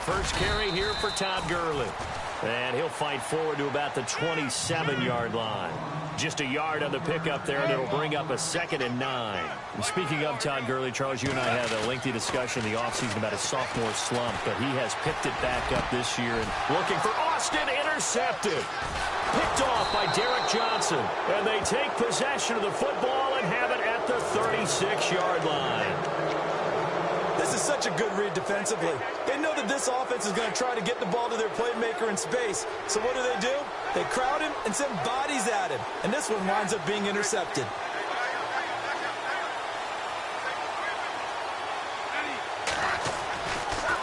first carry here for Todd Gurley. And he'll fight forward to about the 27-yard line. Just a yard on the pickup there, and it'll bring up a 2nd and 9. And speaking of Todd Gurley, Charles, you and I had a lengthy discussion in the offseason about his sophomore slump, but he has picked it back up this year. And looking for Austin, intercepted. Picked off by Derek Johnson. And they take possession of the football and have it at the 36-yard line. This is such a good read defensively. They know that this offense is going to try to get the ball to their playmaker in space. So what do? They crowd him and send bodies at him. And this one winds up being intercepted.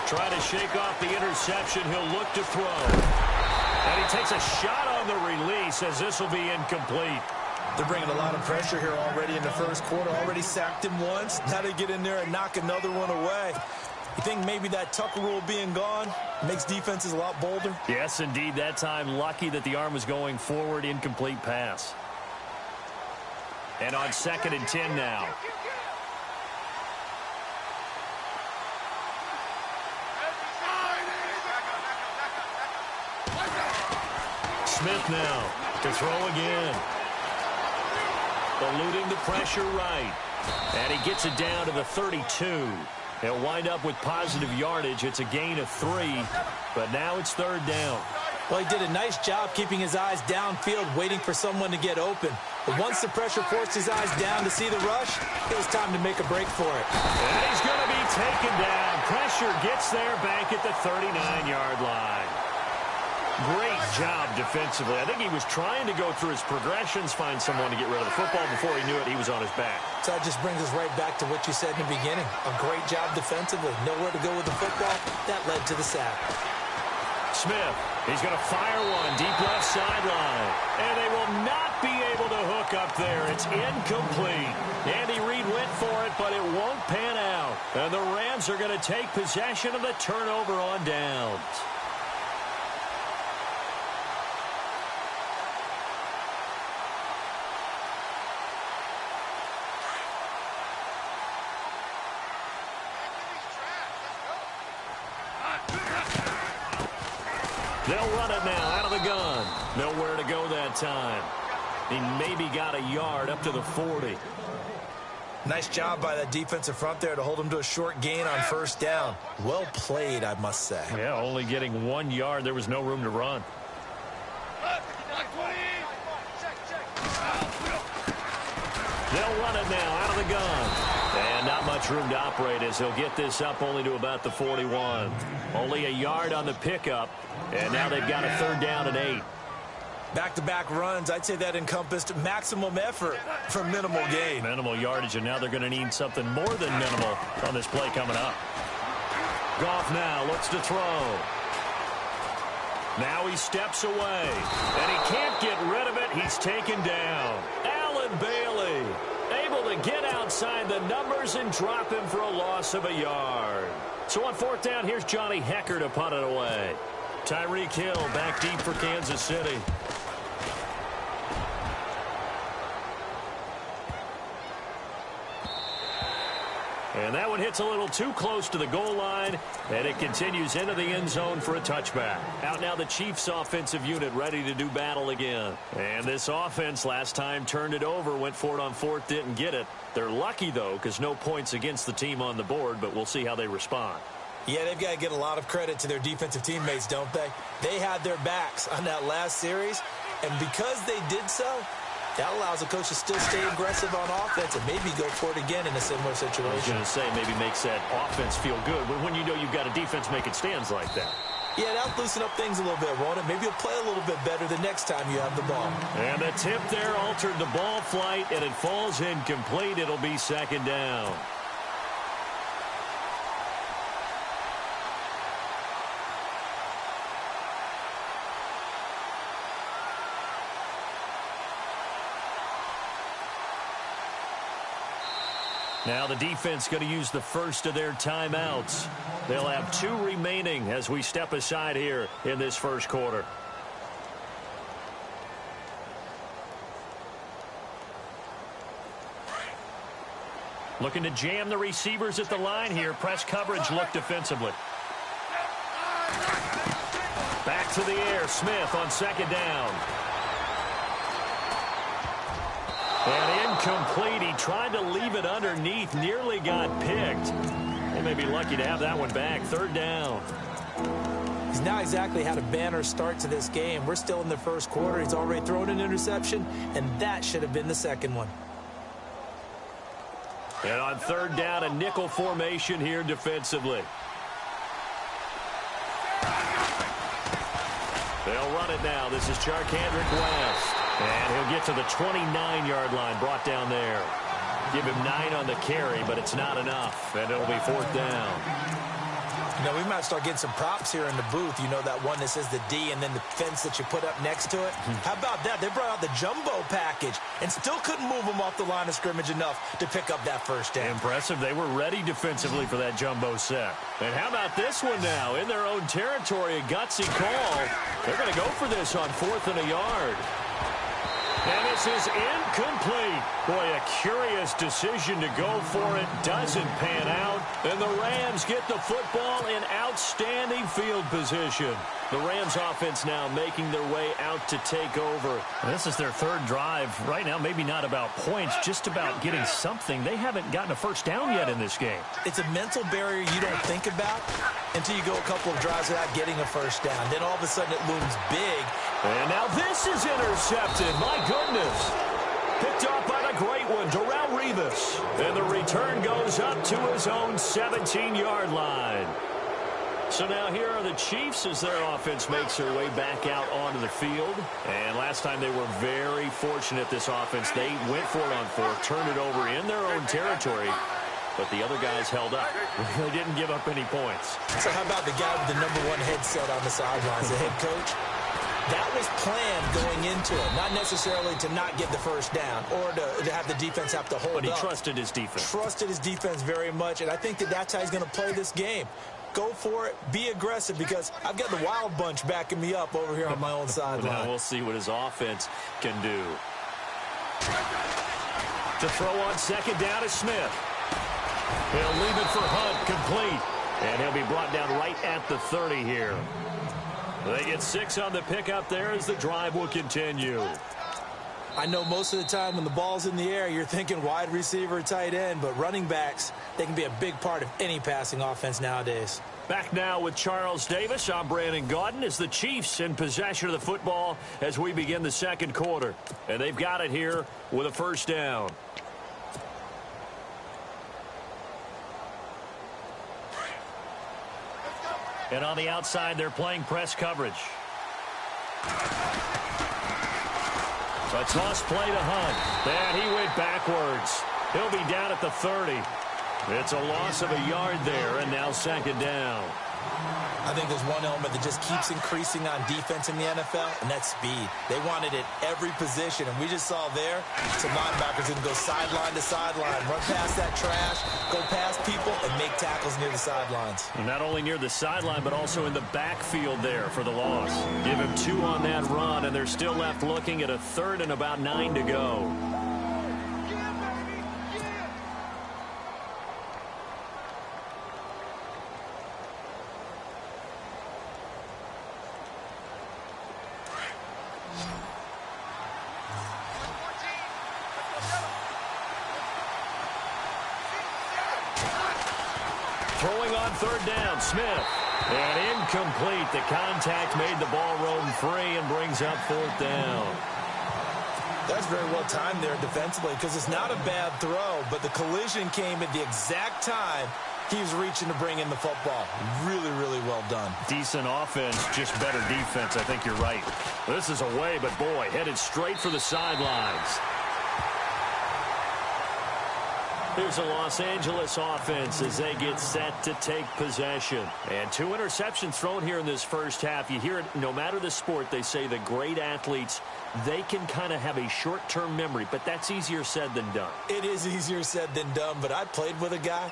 Try to shake off the interception. He'll look to throw. And he takes a shot on the release as this will be incomplete. They're bringing a lot of pressure here already in the first quarter. Already sacked him once. Now they get in there and knock another one away. You think maybe that Tucker rule being gone makes defenses a lot bolder? Yes, indeed. That time, lucky that the arm was going forward. Incomplete pass. And on 2nd and 10 now. Smith now to throw again. Eluding the pressure right. And he gets it down to the 32. He'll wind up with positive yardage. It's a gain of 3, but now it's 3rd down. Well, he did a nice job keeping his eyes downfield, waiting for someone to get open. But once the pressure forced his eyes down to see the rush, it was time to make a break for it. And he's going to be taken down. Pressure gets there back at the 39-yard line. Great job defensively. I think he was trying to go through his progressions, find someone to get rid of the football. Before he knew it, he was on his back. So that just brings us right back to what you said in the beginning. A great job defensively. Nowhere to go with the football. That led to the sack. Smith, he's going to fire one deep left sideline. And they will not be able to hook up there. It's incomplete. Andy Reid went for it, but it won't pan out. And the Rams are going to take possession of the turnover on downs. They'll run it now out of the gun. Nowhere to go that time. He maybe got a yard up to the 40. Nice job by that defensive front there to hold him to a short gain on 1st down. Well played, I must say. Yeah, only getting 1 yard. There was no room to run. They'll run it now out of the gun. And not much room to operate as he'll get this up only to about the 41. Only a yard on the pickup. And now they've got a 3rd down and 8. Back-to-back runs, I'd say that encompassed maximum effort for minimal gain. Minimal yardage, and now they're going to need something more than minimal on this play coming up. Goff now looks to throw. Now he steps away, and he can't get rid of it. He's taken down. Allen Bailey able to get outside the numbers and drop him for a loss of a yard. So on 4th down, here's Johnny Hecker to punt it away. Tyreek Hill back deep for Kansas City. And that one hits a little too close to the goal line, and it continues into the end zone for a touchback. Out now the Chiefs offensive unit ready to do battle again. And this offense last time turned it over, went for it on 4th, didn't get it. They're lucky, though, because no points against the team on the board, but we'll see how they respond. Yeah, they've got to get a lot of credit to their defensive teammates, don't they? They had their backs on that last series, and because they did so, that allows the coach to still stay aggressive on offense and maybe go for it again in a similar situation. I was going to say, maybe makes that offense feel good when you know you've got a defense making stands like that. Yeah, that'll loosen up things a little bit, won't it? Maybe you'll play a little bit better the next time you have the ball. And the tip there altered the ball flight, and it falls incomplete. It'll be 2nd down. Now the defense going to use the first of their timeouts. They'll have 2 remaining as we step aside here in this first quarter. Looking to jam the receivers at the line here. Press coverage look defensively. back to the air. Smith on second down. And incomplete. He tried to leave it underneath. Nearly got picked. They may be lucky to have that one back. Third down. He's not exactly had a banner start to this game. We're still in the first quarter. He's already thrown an interception, and that should have been the second one. And on third down, a nickel formation here defensively. They'll run it now. This is Charkandrick West. And he'll get to the 29-yard line, brought down there. Give him 9 on the carry, but it's not enough, and it'll be fourth down. You know, we might start getting some props here in the booth. You know, that one that says the D and then the fence that you put up next to it? How about that? They brought out the jumbo package and still couldn't move them off the line of scrimmage enough to pick up that first down. Impressive. They were ready defensively for that jumbo set. And how about this one now? In their own territory, a gutsy call. They're going to go for this on 4th and a yard. And this is incomplete. Boy, a curious decision to go for it. Doesn't pan out. And the Rams get the football in outstanding field position. The Rams offense now making their way out to take over. This is their third drive. Right now, maybe not about points, just about getting something. They haven't gotten a first down yet in this game. It's a mental barrier you don't think about until you go a couple of drives without getting a first down. Then all of a sudden it looms big. And now this is intercepted. My goodness. Picked off by the great one, Darrelle Revis. And the return goes up to his own 17-yard line. So now here are the Chiefs as their offense makes their way back out onto the field. And last time they were very fortunate, this offense. They went for it on 4th, turned it over in their own territory. But the other guys held up. They didn't give up any points. So how about the guy with the #1 headset on the sidelines, the head coach? That was planned going into it, not necessarily to not get the first down or to have the defense have to hold up. But he trusted his defense. Trusted his defense very much, and I think that's how he's going to play this game. Go for it, be aggressive, because I've got the wild bunch backing me up over here on my own sideline. Now we'll see what his offense can do. To throw on second down is Smith. He'll leave it for Hunt, complete. And he'll be brought down right at the 30 here. They get 6 on the pickup there as the drive will continue. I know most of the time when the ball's in the air, you're thinking wide receiver, tight end, but running backs, they can be a big part of any passing offense nowadays. Back now with Charles Davis. I'm Brandon Gaudin as the Chiefs in possession of the football as we begin the second quarter. And they've got it here with a first down. And on the outside, they're playing press coverage. A toss play to Hunt. And he went backwards. He'll be down at the 30. It's a loss of a yard there, and now second down. I think there's one element that just keeps increasing on defense in the NFL, and that's speed. They want it at every position, and we just saw there some linebackers who can go sideline to sideline, run past that trash, go past people, and make tackles near the sidelines. And not only near the sideline, but also in the backfield there for the loss. Give him 2 on that run, and they're still left looking at a 3rd and about 9 to go. Throwing on third down, Smith. And incomplete. The contact made the ball roam free and brings up fourth down. That's very well timed there defensively, because it's not a bad throw, but the collision came at the exact time he was reaching to bring in the football. Really, really well done. Decent offense, just better defense. I think you're right. This is away, but boy, headed straight for the sidelines. Here's a Los Angeles offense as they get set to take possession. And 2 interceptions thrown here in this first half. You hear it, no matter the sport, they say the great athletes, they can kind of have a short-term memory, but that's easier said than done. It is easier said than done, but I played with a guy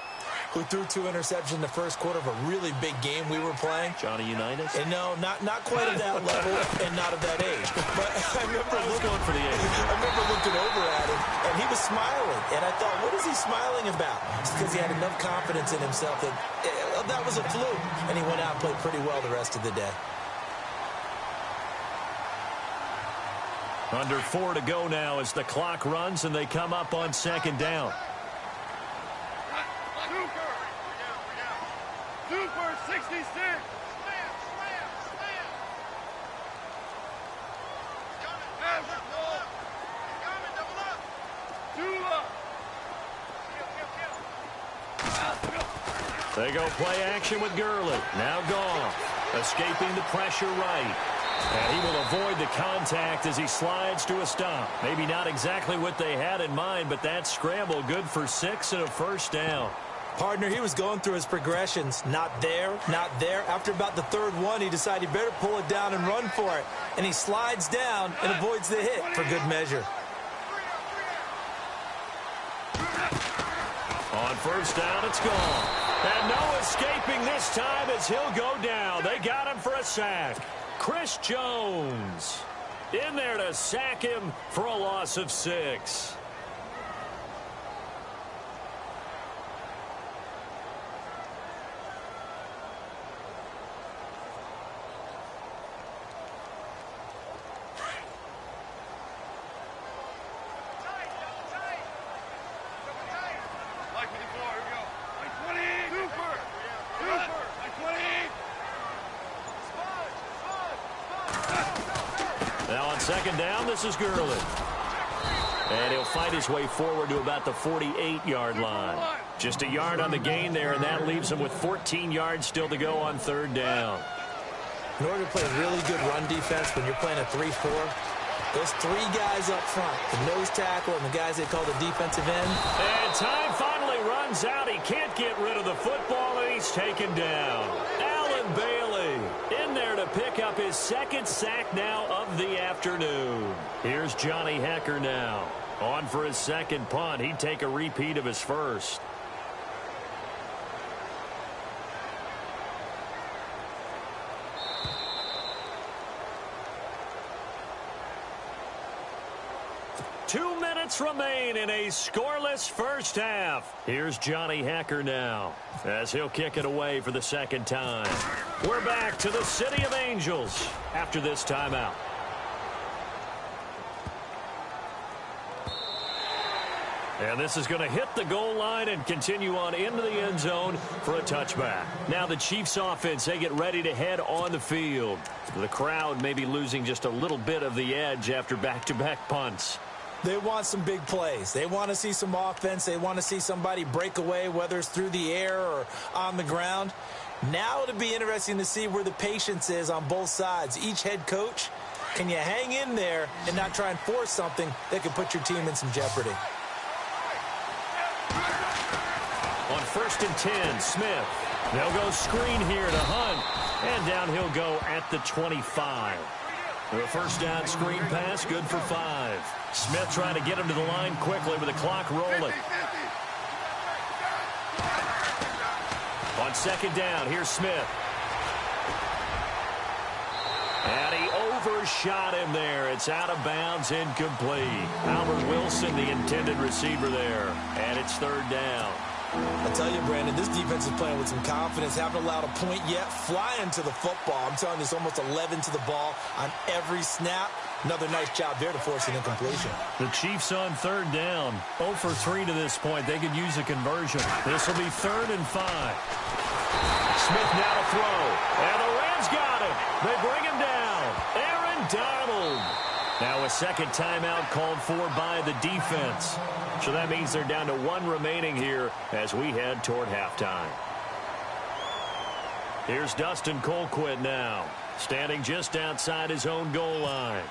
who threw 2 interceptions in the first quarter of a really big game we were playing. Johnny Unitas? And no, not quite at that level and not at that age. But I remember going for the age. I remember looking over at him, and he was smiling. And I thought, what is he smiling about? It's because he had enough confidence in himself that that was a fluke. And he went out and played pretty well the rest of the day. Under 4 to go now as the clock runs and they come up on second down. Super 66. They go play action with Gurley. Now Goff, escaping the pressure right. And he will avoid the contact as he slides to a stop. Maybe not exactly what they had in mind, but that scramble good for 6 and a first down. Partner, he was going through his progressions. Not there, not there. After about the third one, he decided he better pull it down and run for it. And he slides down and avoids the hit for good measure. On first down, it's gone. And no escaping this time as he'll go down. They got him for a sack. Chris Jones in there to sack him for a loss of 6. Now on second down, this is Gurley. And he'll fight his way forward to about the 48-yard line. Just a yard on the gain there, and that leaves him with 14 yards still to go on third down. In order to play really good run defense when you're playing a 3-4, those 3 guys up front, the nose tackle and the guys they call the defensive end. And time finally runs out. He can't get rid of the football, and he's taken down. Allen Bailey in there to pick up his second sack now of the afternoon. Here's Johnny Hekker now. On for his second punt. He'd take a repeat of his first. Two minutes remain in a scoreless first half. Here's Johnny Hekker now as he'll kick it away for the second time. We're back to the City of Angels after this timeout. And this is going to hit the goal line and continue on into the end zone for a touchback. Now the Chiefs offense, they get ready to head on the field. The crowd may be losing just a little bit of the edge after back-to-back punts. They want some big plays. They want to see some offense. They want to see somebody break away, whether it's through the air or on the ground. Now it'll be interesting to see where the patience is on both sides. Each head coach, can you hang in there and not try and force something that could put your team in some jeopardy? On 1st and 10, Smith. They'll go screen here to Hunt. And down he'll go at the 25. The first down screen pass, good for 5. Smith trying to get him to the line quickly with the clock rolling. On second down, here's Smith. And he overshot him there. It's out of bounds, incomplete. Albert Wilson, the intended receiver there. And it's third down. I tell you, Brandon, this defense is playing with some confidence. Haven't allowed a point yet. Flying to the football. I'm telling you, it's almost 11 to the ball on every snap. Another nice job there to force an incompletion. The Chiefs on third down. 0 for 3 to this point. They could use a conversion. This will be 3rd and 5. Smith now to throw. And the Rams got him. They bring him down. Aaron Donald. Now a second timeout called for by the defense. So that means they're down to 1 remaining here as we head toward halftime. Here's Dustin Colquitt now, standing just outside his own goal line.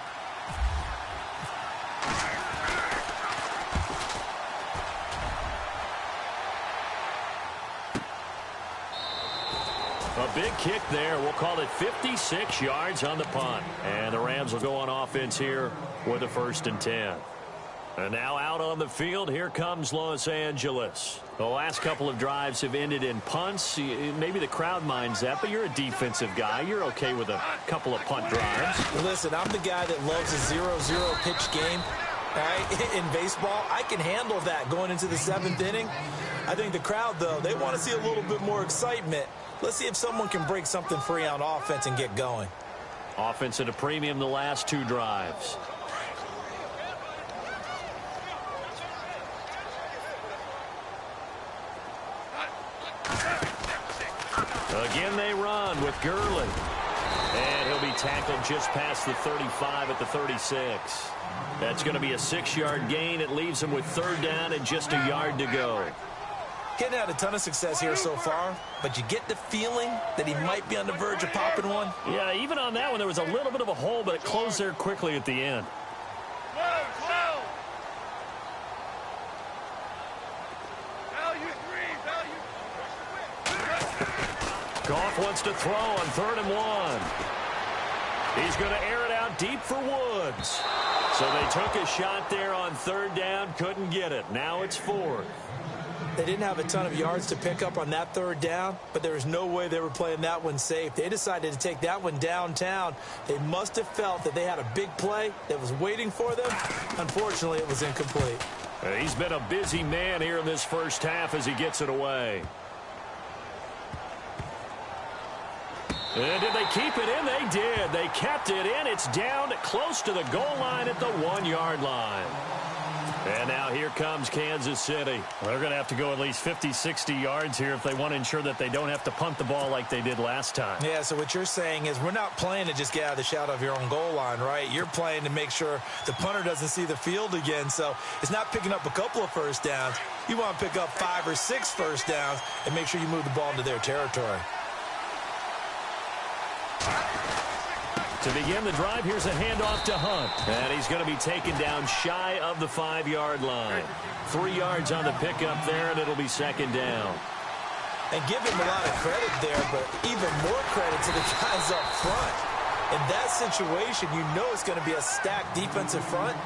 A big kick there. We'll call it 56 yards on the punt. And the Rams will go on offense here with a 1st and 10. And now out on the field, here comes Los Angeles. The last couple of drives have ended in punts. Maybe the crowd minds that, but you're a defensive guy. You're okay with a couple of punt drives. Listen, I'm the guy that loves a 0-0 pitch game. All right? In baseball, I can handle that going into the 7th inning. I think the crowd, though, they want to see a little bit more excitement. Let's see if someone can break something free on offense and get going. Offense at a premium the last 2 drives. Again they run with Gurley. And he'll be tackled just past the 35 at the 36. That's going to be a 6-yard gain. It leaves him with 3rd down and just a yard to go. Getting had a ton of success here so far, but you get the feeling that he might be on the verge of popping one. Yeah, even on that one, there was a little bit of a hole, but it closed there quickly at the end. Goff wants to throw on 3rd and 1. He's going to air it out deep for Woods. So they took a shot there on 3rd down, couldn't get it. Now it's 4th. They didn't have a ton of yards to pick up on that 3rd down, but there was no way they were playing that one safe. They decided to take that one downtown. They must have felt that they had a big play that was waiting for them. Unfortunately, it was incomplete. He's been a busy man here in this first half as he gets it away. And did they keep it in? They did. They kept it in. It's down close to the goal line at the 1-yard line. And now here comes Kansas City. They're going to have to go at least 50, 60 yards here if they want to ensure that they don't have to punt the ball like they did last time. Yeah, so what you're saying is we're not playing to just get out of the shadow of your own goal line, right? You're playing to make sure the punter doesn't see the field again. So it's not picking up a couple of first downs. You want to pick up 5 or 6 first downs and make sure you move the ball into their territory. To begin the drive, here's a handoff to Hunt. And he's going to be taken down shy of the 5-yard line. 3 yards on the pickup there, and it'll be 2nd down. And give him a lot of credit there, but even more credit to the guys up front. In that situation, you know it's going to be a stacked defensive front.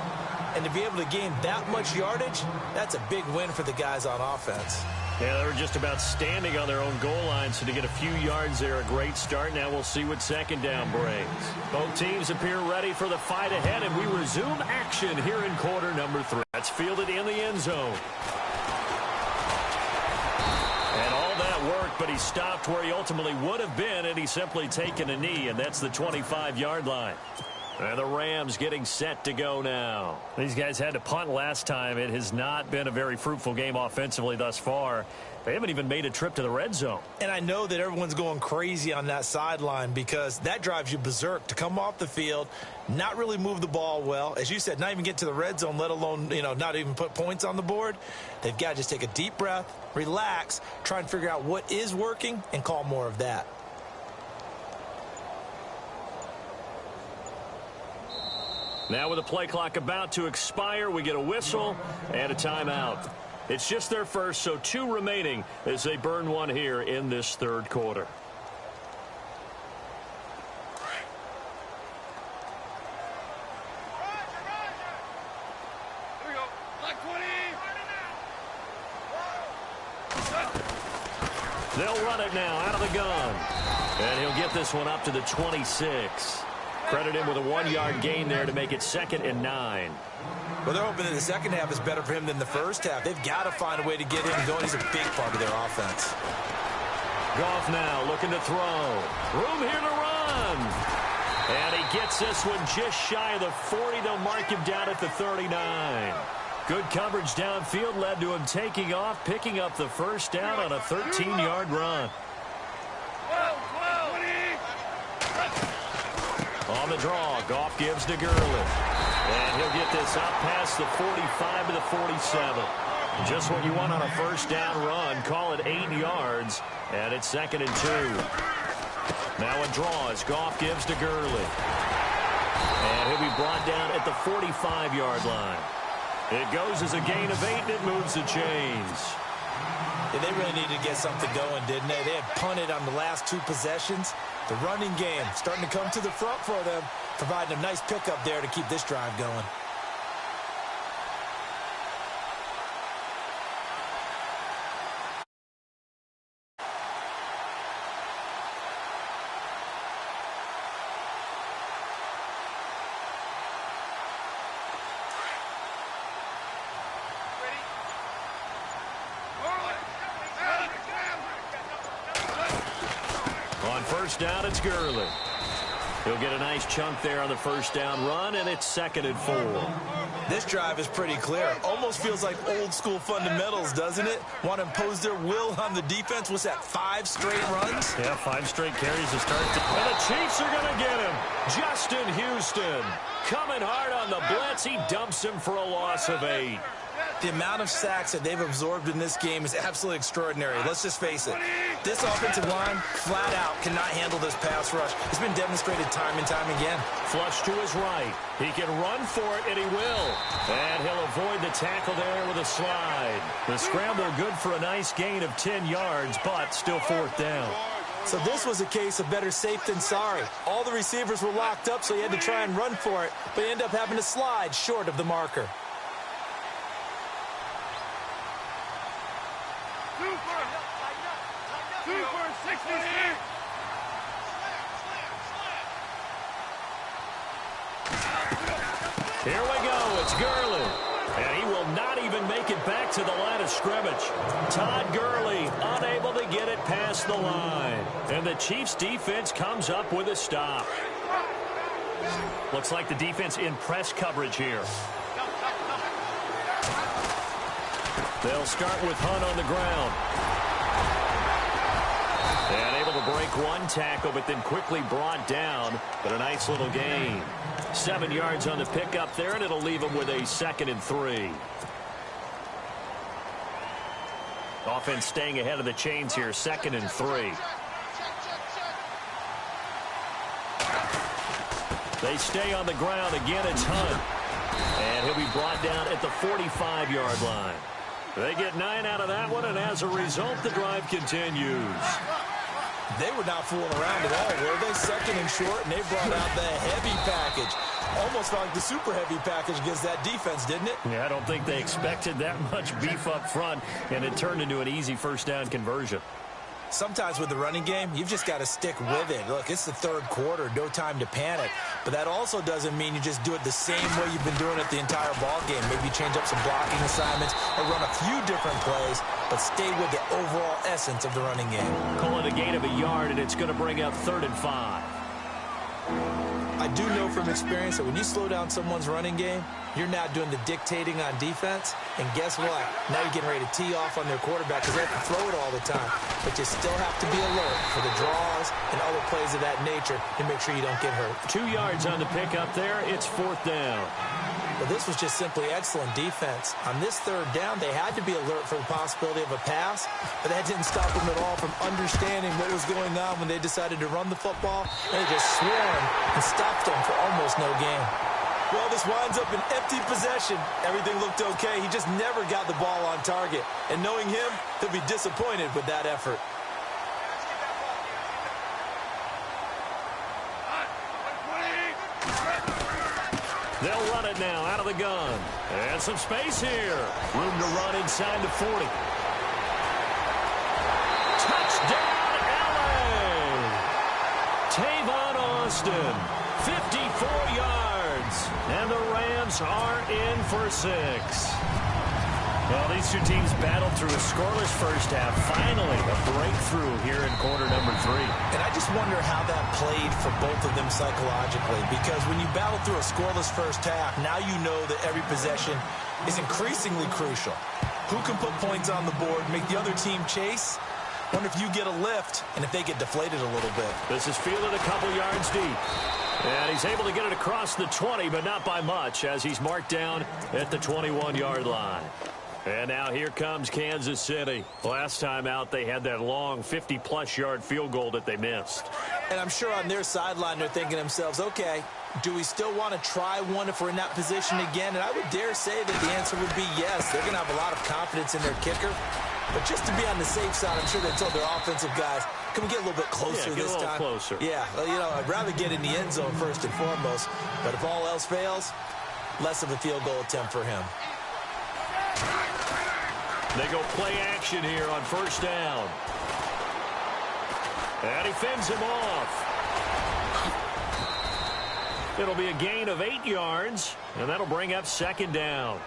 And to be able to gain that much yardage, that's a big win for the guys on offense. Yeah, they were just about standing on their own goal line, so to get a few yards there, a great start. Now we'll see what 2nd down brings. Both teams appear ready for the fight ahead, and we resume action here in quarter number 3. That's fielded in the end zone. And all that worked, but he stopped where he ultimately would have been, and he's simply taken a knee, and that's the 25-yard line. And the Rams getting set to go now. These guys had to punt last time. It has not been a very fruitful game offensively thus far. They haven't even made a trip to the red zone. And I know that everyone's going crazy on that sideline because that drives you berserk to come off the field, not really move the ball well. As you said, not even get to the red zone, let alone, not even put points on the board. They've got to just take a deep breath, relax, try and figure out what is working and call more of that. Now with the play clock about to expire, we get a whistle and a timeout. It's just their first, so 2 remaining as they burn one here in this 3rd quarter. They'll run it now out of the gun. And he'll get this one up to the 26. Credit him with a 1-yard gain there to make it 2nd and 9. Well, they're hoping that the second half is better for him than the first half. They've got to find a way to get him going. He's a big part of their offense. Goff now looking to throw. Room here to run. And he gets this one just shy of the 40. They'll mark him down at the 39. Good coverage downfield led to him taking off, picking up the first down on a 13-yard run. On the draw, Goff gives to Gurley. And he'll get this up past the 45 to the 47. Just what you want on a first down run. Call it 8 yards. And it's 2nd and 2. Now a draw as Goff gives to Gurley. And he'll be brought down at the 45-yard line. It goes as a gain of 8, and it moves the chains. Yeah, they really needed to get something going, didn't they? They had punted on the last 2 possessions. The running game starting to come to the front for them, providing a nice pickup there to keep this drive going. First down, it's Gurley. He'll get a nice chunk there on the first down run, and it's 2nd and 4. This drive is pretty clear. Almost feels like old school fundamentals, doesn't it? Want to impose their will on the defense. What's that, 5 straight runs? Yeah, 5 straight carries to start. And the Chiefs are going to get him. Justin Houston coming hard on the blitz. He dumps him for a loss of 8. The amount of sacks that they've absorbed in this game is absolutely extraordinary. Let's just face it. This offensive line, flat out, cannot handle this pass rush. It's been demonstrated time and time again. Flush to his right. He can run for it, and he will. And he'll avoid the tackle there with a slide. The scramble good for a nice gain of 10 yards, but still 4th down. So this was a case of better safe than sorry. All the receivers were locked up, so he had to try and run for it, but he ended up having to slide short of the marker. Here we go. It's Gurley. And he will not even make it back to the line of scrimmage. Todd Gurley unable to get it past the line. And the Chiefs defense comes up with a stop. Looks like the defense in press coverage here. They'll start with Hunt on the ground. And able to break one tackle, but then quickly brought down. But a nice little gain. 7 yards on the pickup there, and it'll leave him with a 2nd and 3. Offense staying ahead of the chains here, 2nd and 3. They stay on the ground. Again, it's Hunt. And he'll be brought down at the 45-yard line. They get 9 out of that one, and as a result, the drive continues. They were not fooling around at all, were they? 2nd and short, and they brought out the heavy package. Almost felt like the super heavy package against that defense, didn't it? Yeah, I don't think they expected that much beef up front, and it turned into an easy 1st down conversion. Sometimes with the running game, you've just got to stick with it. Look, it's the 3rd quarter, no time to panic. But that also doesn't mean you just do it the same way you've been doing it the entire ball game. Maybe change up some blocking assignments or run a few different plays, but stay with the overall essence of the running game. Calling a gain of a yard, and it's going to bring up 3rd and 5. I do know from experience that when you slow down someone's running game, you're now doing the dictating on defense. And guess what? Now you're getting ready to tee off on their quarterback because they have to throw it all the time. But you still have to be alert for the draws and other plays of that nature to make sure you don't get hurt. 2 yards on the pickup there. It's 4th down. Well, this was just simply excellent defense. On this 3rd down, they had to be alert for the possibility of a pass, but that didn't stop them at all from understanding what was going on when they decided to run the football. They just swarmed and stopped them for almost no gain. Well, this winds up an empty possession. Everything looked okay. He just never got the ball on target. And knowing him, he'll be disappointed with that effort. They'll run it now out of the gun. And some space here. Room to run inside the 40. Touchdown, LA! Tavon Austin, 54 yards. And the Rams are in for 6. Well, these two teams battled through a scoreless 1st half. Finally, a breakthrough here in quarter number 3. And I just wonder how that played for both of them psychologically. Because when you battle through a scoreless 1st half, now you know that every possession is increasingly crucial. Who can put points on the board, make the other team chase? Wonder if you get a lift and if they get deflated a little bit. This is fielded a couple yards deep. And he's able to get it across the 20, but not by much, as he's marked down at the 21-yard line. And now here comes Kansas City. Last time out, they had that long 50-plus yard field goal that they missed. And I'm sure on their sideline, they're thinking to themselves, okay, do we still want to try one if we're in that position again? And I would dare say that the answer would be yes. They're going to have a lot of confidence in their kicker. But just to be on the safe side, I'm sure they told their offensive guys, can we get a little bit closer this time? Closer. Yeah, well, you know, I'd rather get in the end zone first and foremost. But if all else fails, less of a field goal attempt for him. They go play action here on 1st down. And he fends him off. It'll be a gain of 8 yards, and that'll bring up 2nd down.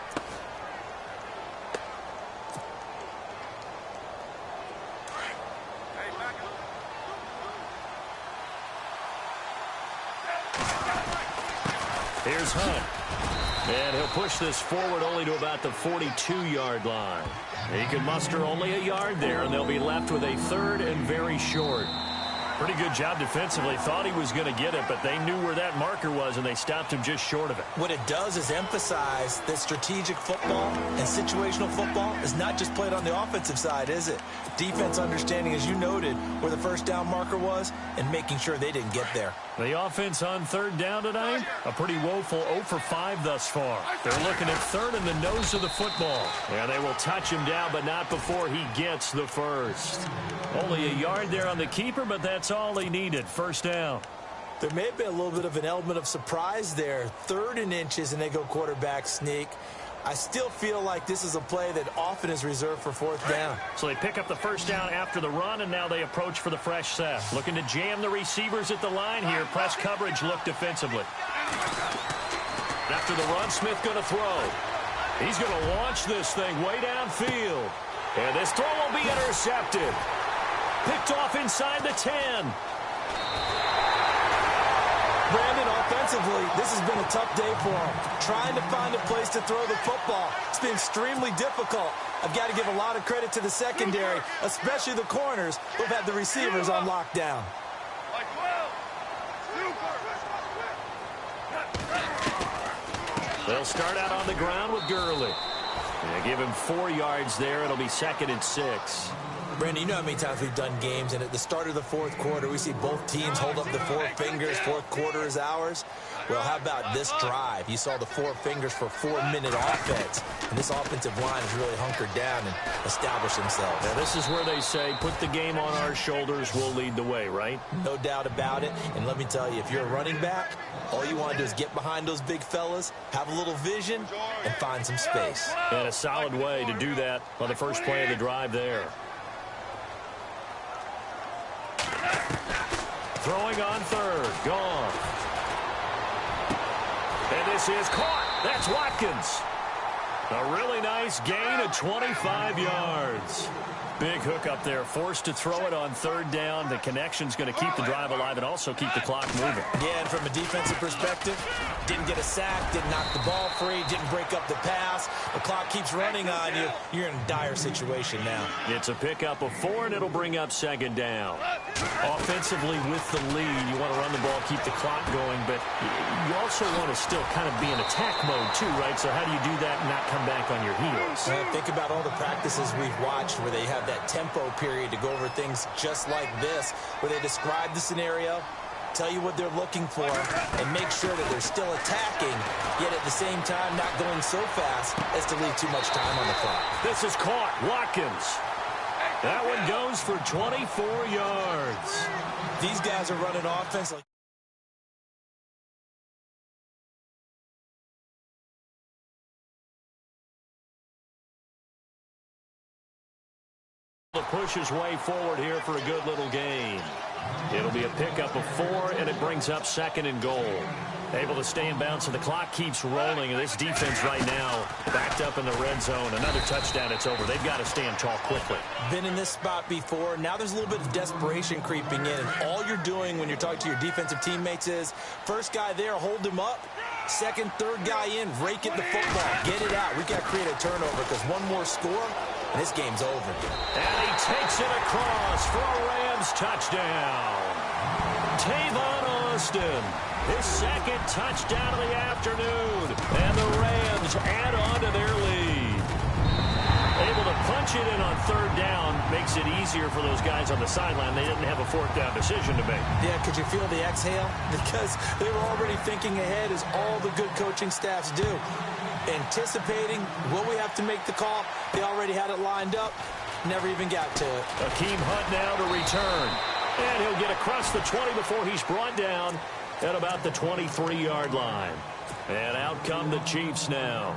Here's Hunt. And he'll push this forward only to about the 42-yard line. He can muster only a yard there, and they'll be left with a third and very short. Pretty good job defensively. Thought he was going to get it, but they knew where that marker was, and they stopped him just short of it. What it does is emphasize that strategic football and situational football is not just played on the offensive side, is it? Defense understanding, as you noted, where the first down marker was and making sure they didn't get there. The offense on third down tonight, a pretty woeful 0 for 5 thus far. They're looking at third in the nose of the football. Yeah, they will touch him down, but not before he gets the first. Only a yard there on the keeper, but that's all he needed. First down. There may have been a little bit of an element of surprise there. 3rd and inches, and they go quarterback sneak. I still feel like this is a play that often is reserved for 4th down. So they pick up the first down after the run, and now they approach for the fresh set. Looking to jam the receivers at the line here. Press coverage look defensively. After the run, Smith going to throw. He's going to launch this thing way downfield. And this throw will be intercepted. Picked off inside the 10. Brandon, offensively, this has been a tough day for him. Trying to find a place to throw the football. It's been extremely difficult. I've got to give a lot of credit to the secondary, especially the corners who've had the receivers on lockdown. They'll start out on the ground with Gurley. They give him 4 yards there. It'll be 2nd and 6. Brandon, you know how many times we've done games, and at the start of the 4th quarter, we see both teams hold up the 4 fingers. 4th quarter is ours. Well, how about this drive? You saw the 4 fingers for 4-minute offense, and this offensive line has really hunkered down and established themselves. Now, this is where they say, put the game on our shoulders, we'll lead the way, right? No doubt about it, and let me tell you, if you're a running back, all you want to do is get behind those big fellas, have a little vision, and find some space. And a solid way to do that on the first play of the drive there. Throwing on 3rd. Gone. And this is caught. That's Watkins. A really nice gain of 25 yards. Big hook up there. Forced to throw it on 3rd down. The connection's going to keep the drive alive and also keep the clock moving. Yeah, and from a defensive perspective, didn't get a sack, didn't knock the ball free, didn't break up the pass. The clock keeps running on you. You're in a dire situation now. It's a pickup of 4, and it'll bring up 2nd down. Offensively with the lead, you want to run the ball, keep the clock going, but you also want to still kind of be in attack mode too, right? So how do you do that and not come back on your heels? Think about all the practices we've watched where they have that tempo period to go over things just like this, where they describe the scenario, tell you what they're looking for, and make sure that they're still attacking, yet at the same time not going so fast as to leave too much time on the clock. This is caught. Watkins. That one goes for 24 yards. These guys are running offense like... To push his way forward here for a good little gain. It'll be a pickup of 4, and it brings up 2nd and goal. Able to stay in bounds, so the clock keeps rolling, and this defense right now backed up in the red zone. Another touchdown, it's over. They've got to stand tall quickly. Been in this spot before. Now there's a little bit of desperation creeping in, and all you're doing when you're talking to your defensive teammates is, first guy there, hold him up. 2nd, 3rd guy in, rake at the football. Get it out. We got to create a turnover because one more score, and this game's over. And he takes it across for a Rams touchdown. Tavon Austin, his 2nd touchdown of the afternoon. And the Rams add on to their lead. Able to punch it in on 3rd down makes it easier for those guys on the sideline. They didn't have a 4th down decision to make. Yeah, could you feel the exhale? Because they were already thinking ahead, as all the good coaching staffs do. Anticipating, will we have to make the call? They already had it lined up. Never even got to it. Akeem Hunt now to return. And he'll get across the 20 before he's brought down at about the 23-yard line. And out come the Chiefs now.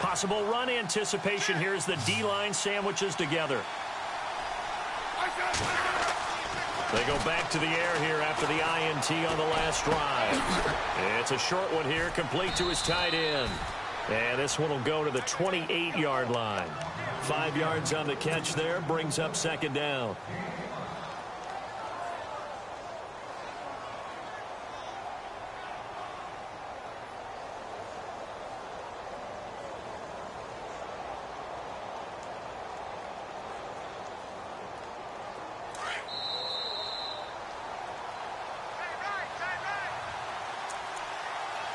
Possible run anticipation here as the D-line sandwiches together. They go back to the air here after the INT on the last drive. It's a short one here, complete to his tight end. And this one will go to the 28-yard line. 5 yards on the catch there, brings up second down.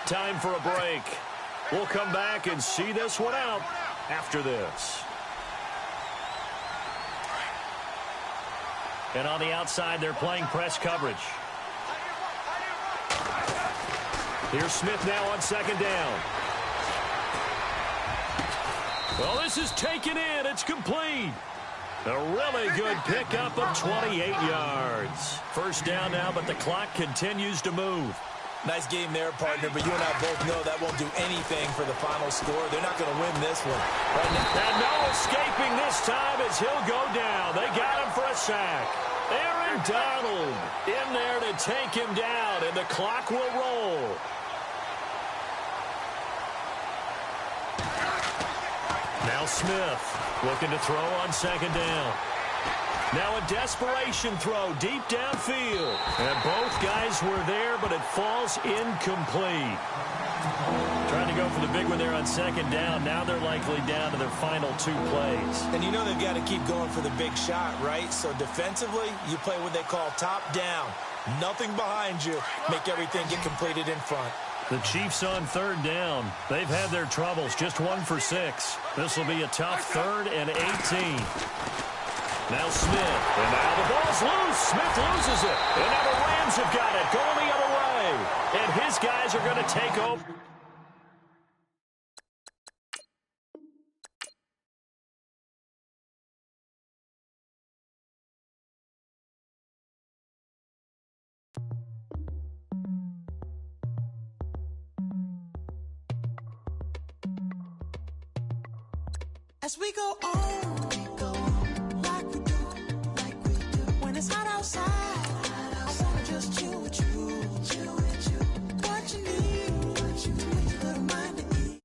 Time for a break. We'll come back and see this one out after this. And on the outside, they're playing press coverage. Here's Smith now on second down. Well, this is taken in. It's complete. A really good pickup of 28 yards. First down now, but the clock continues to move. Nice game there, partner, but you and I both know that won't do anything for the final score. They're not going to win this one. Right now. And no escaping this time as he'll go down. They got him for a sack. Aaron Donald in there to take him down, and the clock will roll. Now Smith looking to throw on second down. Now a desperation throw deep downfield. And both guys were there, but it falls incomplete. Trying to go for the big one there on second down. Now they're likely down to their final 2 plays. And you know they've got to keep going for the big shot, right? So defensively, you play what they call top down. Nothing behind you. Make everything get completed in front. The Chiefs on third down. They've had their troubles. Just 1 for 6. This will be a tough 3rd and 18. Now Smith, and now the ball's loose. Smith loses it. And now the Rams have got it, going the other way. And his guys are going to take over. As we go on. When it's hot outside, I wanna just chill with you. What you need, little mind to eat.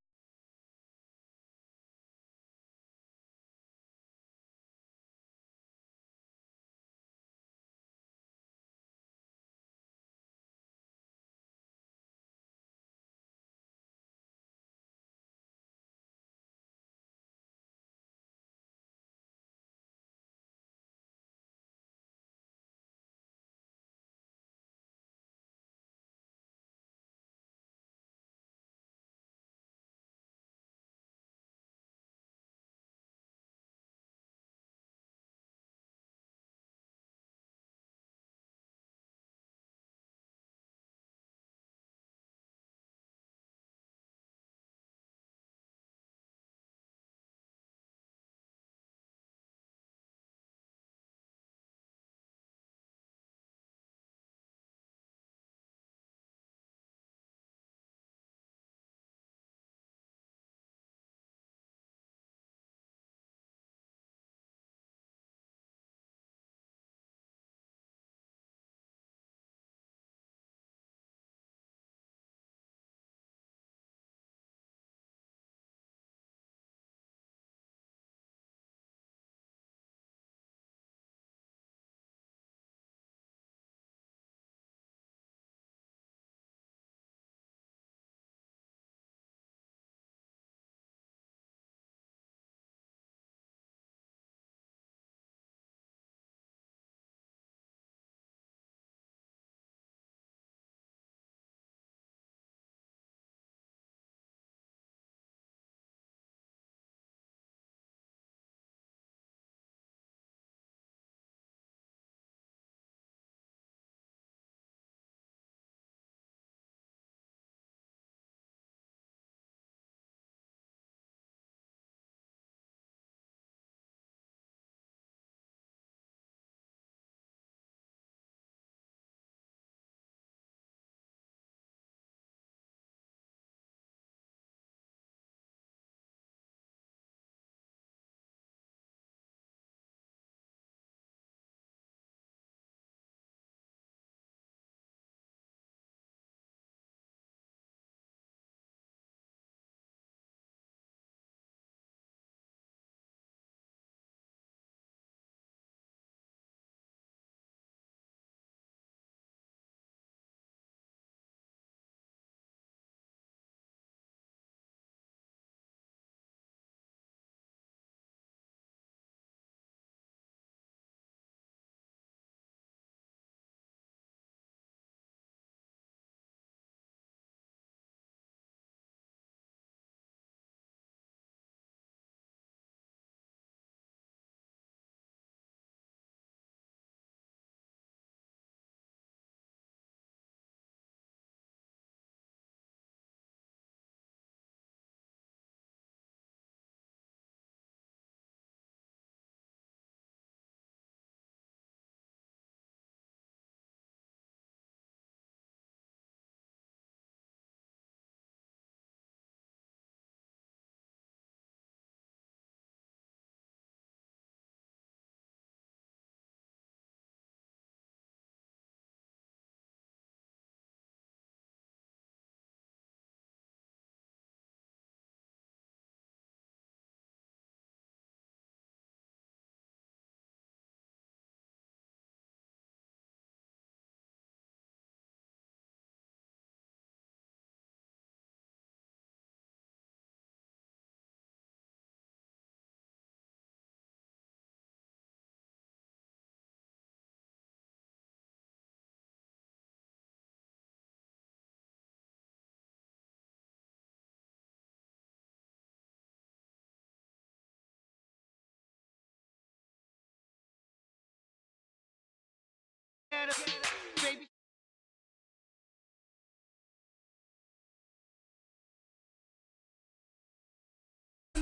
baby.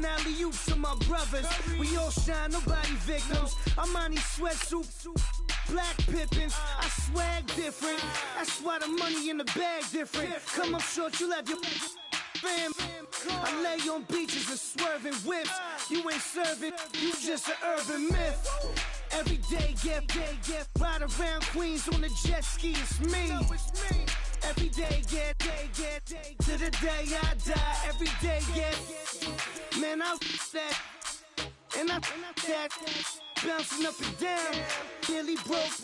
Alley-oops to my brothers. We all shine, nobody victims. I'm on these sweatsuits, black Pippins. I swag different. That's why the money in the bag different. Come up short, you left your fam. I lay on beaches and swerving whips. You ain't serving, you just an urban myth. Every day, get ride around Queens on a jet ski. It's me. Every day, get to the day I die. Every day, get man, I that and I that bouncing up and down. Nearly broke.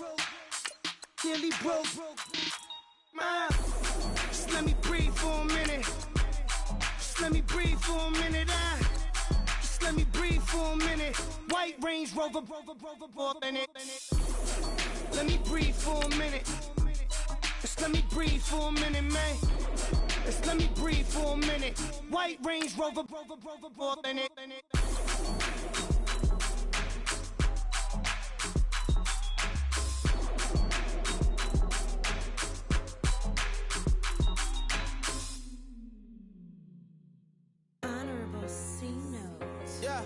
Just let me breathe for a minute. Just let me breathe for a minute. Just let me breathe for a minute. White Range Rover, in it. Let me breathe for a minute. Just let me breathe for a minute, man. Just let me breathe for a minute. White Range Rover, in it. Honorable C notes. Yeah,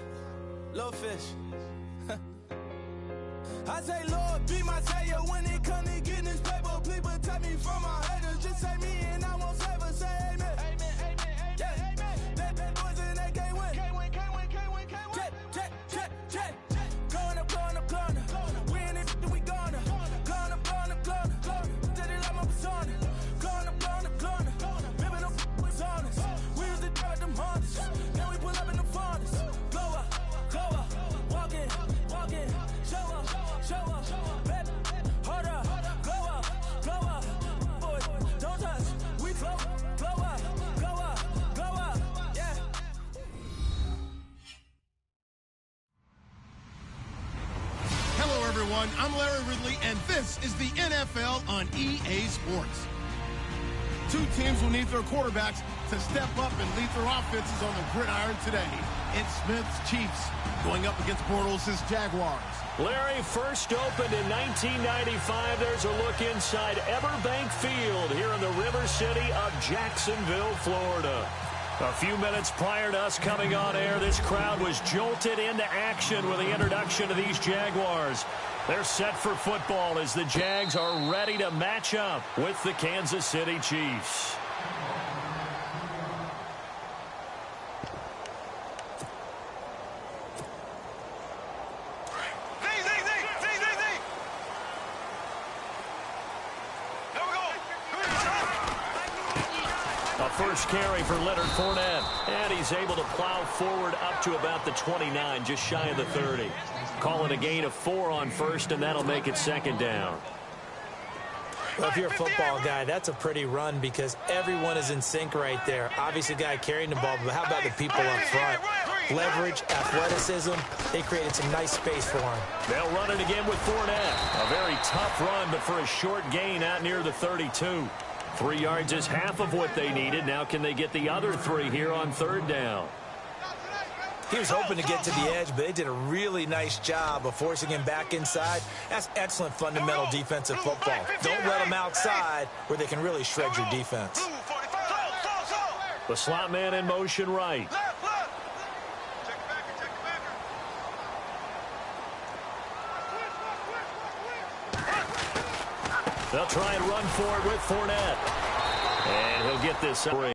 little fish. I say, Lord, be my savior when it comes to getting this paper. Please protect me from my haters. Just say me and I won't ever say amen. Amen. Yeah. That boys and they can't win. Jet. Going up. We in it, we gonna. Going up. Did it like my persona. Going up. Living up was honest. We was the dirt, them hunters. Then we pull up in the furnace. Glow up. Walking. Show up, baby, hold up, glow up, boy, don't touch, we glow up, yeah. Hello, everyone. I'm Larry Ridley, and this is the NFL on EA Sports. Two teams will need their quarterbacks to step up and lead their offenses on the gridiron today. It's Smith's Chiefs going up against Bortles' Jaguars. Larry, first opened in 1995. There's a look inside Everbank Field here in the River City of Jacksonville, Florida. A few minutes prior to us coming on air, this crowd was jolted into action with the introduction of these Jaguars. They're set for football as the Jags are ready to match up with the Kansas City Chiefs. First carry for Leonard Fournette, and he's able to plow forward up to about the 29, just shy of the 30. Call it a gain of 4 on first, and that'll make it second down. Well, if you're a football guy, that's a pretty run because everyone is in sync right there. Obviously, the guy carrying the ball, but how about the people up front? Leverage, athleticism, they created some nice space for him. They'll run it again with Fournette. A very tough run, but for a short gain out near the 32. 3 yards is half of what they needed. Now can they get the other 3 here on third down? He was hoping to get to the edge, but they did a really nice job of forcing him back inside. That's excellent fundamental defensive football. Don't let them outside where they can really shred your defense. The slot man in motion right. They'll try and run forward with Fournette. And he'll get this free.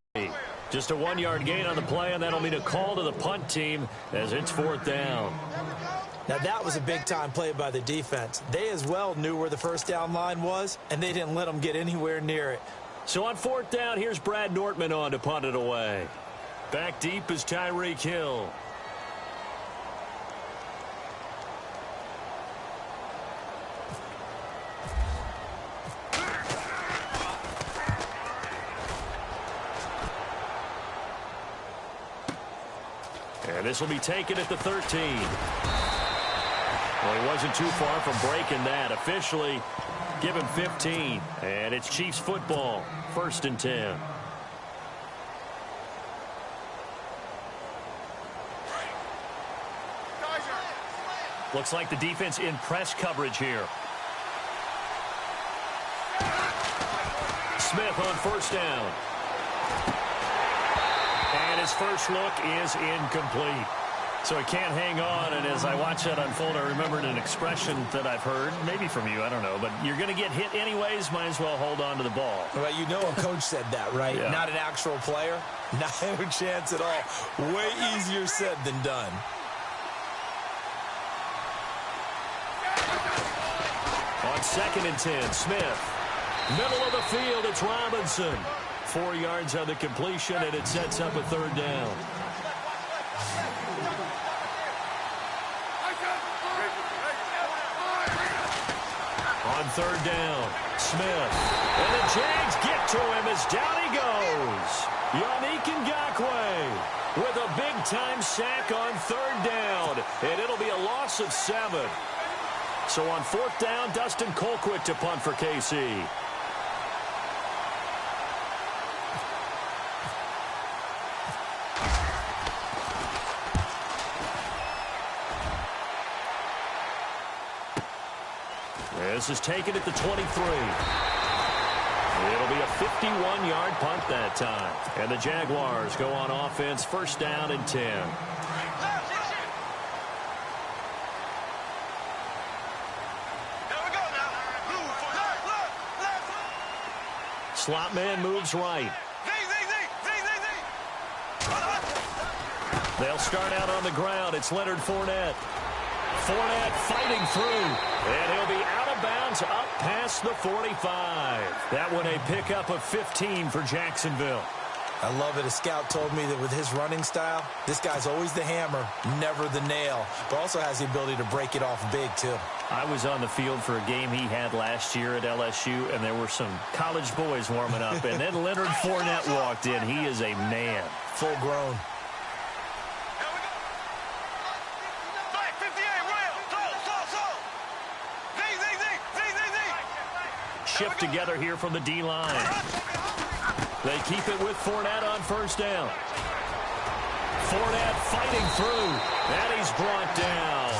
Just a 1-yard gain on the play, and that'll mean a call to the punt team as it's fourth down. Now, that was a big-time play by the defense. They as well knew where the first down line was, and they didn't let them get anywhere near it. So on fourth down, here's Brad Nortman on to punt it away. Back deep is Tyreek Hill. And this will be taken at the 13. Well, he wasn't too far from breaking that. Officially, give him 15. And it's Chiefs football, 1st and 10. Looks like the defense in press coverage here. Smith on first down. And his first look is incomplete. So he can't hang on, and as I watch that unfold, I remembered an expression that I've heard, maybe from you, I don't know, but you're going to get hit anyways, might as well hold on to the ball. Well, you know a coach said that, right? Yeah. Not an actual player. Not a chance at all. Way easier said than done. On 2nd and 10, Smith. Middle of the field, it's Robinson. 4 yards on the completion, and it sets up a 3rd down. On 3rd down, Smith. And the Jags get to him as down he goes. Yannick Ngakoue with a big-time sack on 3rd down. And it'll be a loss of 7. So on 4th down, Dustin Colquitt to punt for KC. This is taken at the 23. It'll be a 51-yard punt that time. And the Jaguars go on offense, 1st down and 10. Slot man moves right. They'll start out on the ground. It's Leonard Fournette. Fournette fighting through. And he'll be out of bounds up past the 45. That one a pickup of 15 for Jacksonville. I love it. A scout told me that with his running style, this guy's always the hammer, never the nail, but also has the ability to break it off big, too. I was on the field for a game he had last year at LSU, and there were some college boys warming up, and then Leonard Fournette walked in. He is a man. Full grown. Shift together here from the D-line. They keep it with Fournette on 1st down. Fournette fighting through, and he's brought down.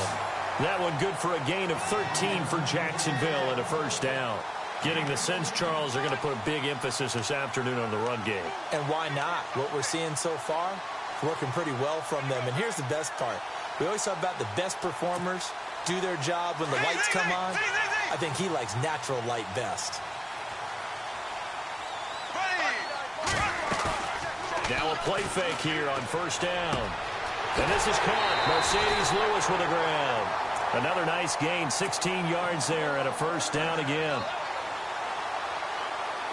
That one good for a gain of 13 for Jacksonville and a 1st down. Getting the sense, Charles, they're going to put a big emphasis this afternoon on the run game. And why not? What we're seeing so far, working pretty well from them. And here's the best part. We always talk about the best performers do their job when the lights come on. I think he likes natural light best. Now a play fake here on 1st down. And this is caught. Mercedes Lewis with the ground. Another nice gain, 16 yards there and a 1st down again.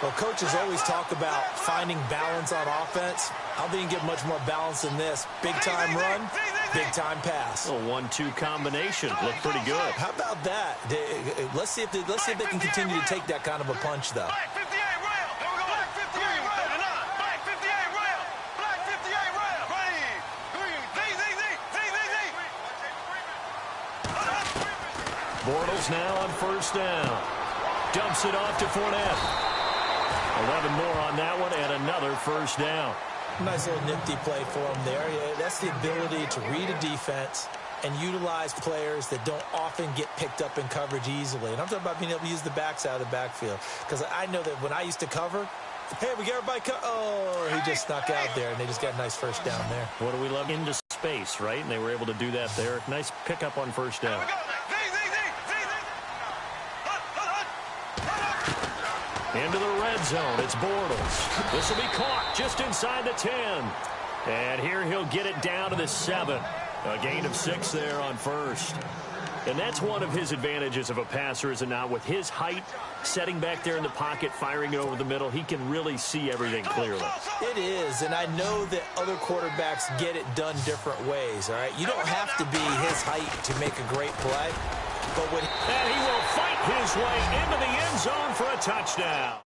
Well, coaches always talk about finding balance on offense. I don't think you can get much more balance than this. Big-time run, big-time pass. A 1-2 combination. Looked pretty good. How about that? Let's see if they can continue to take that kind of a punch, though. Bortles now on 1st down. Dumps it off to Fournette. 11 more on that one and another 1st down. Nice little nifty play for him there. Yeah, that's the ability to read a defense and utilize players that don't often get picked up in coverage easily. And I'm talking about being able to use the backside of the backfield. Because I know that when I used to cover, hey, we got everybody oh, he just snuck out there, and they just got a nice 1st down there. What do we love? Into space, right? And they were able to do that there. Nice pickup on 1st down. Into the red zone, it's Bortles. This will be caught just inside the 10. And here he'll get it down to the 7. A gain of 6 there on 1st. And that's one of his advantages of a passer, is it not? With his height, setting back there in the pocket, firing it over the middle, he can really see everything clearly. It is, and I know that other quarterbacks get it done different ways, all right? You don't have to be his height to make a great play. But when and he will fight his way into the end zone for a touchdown.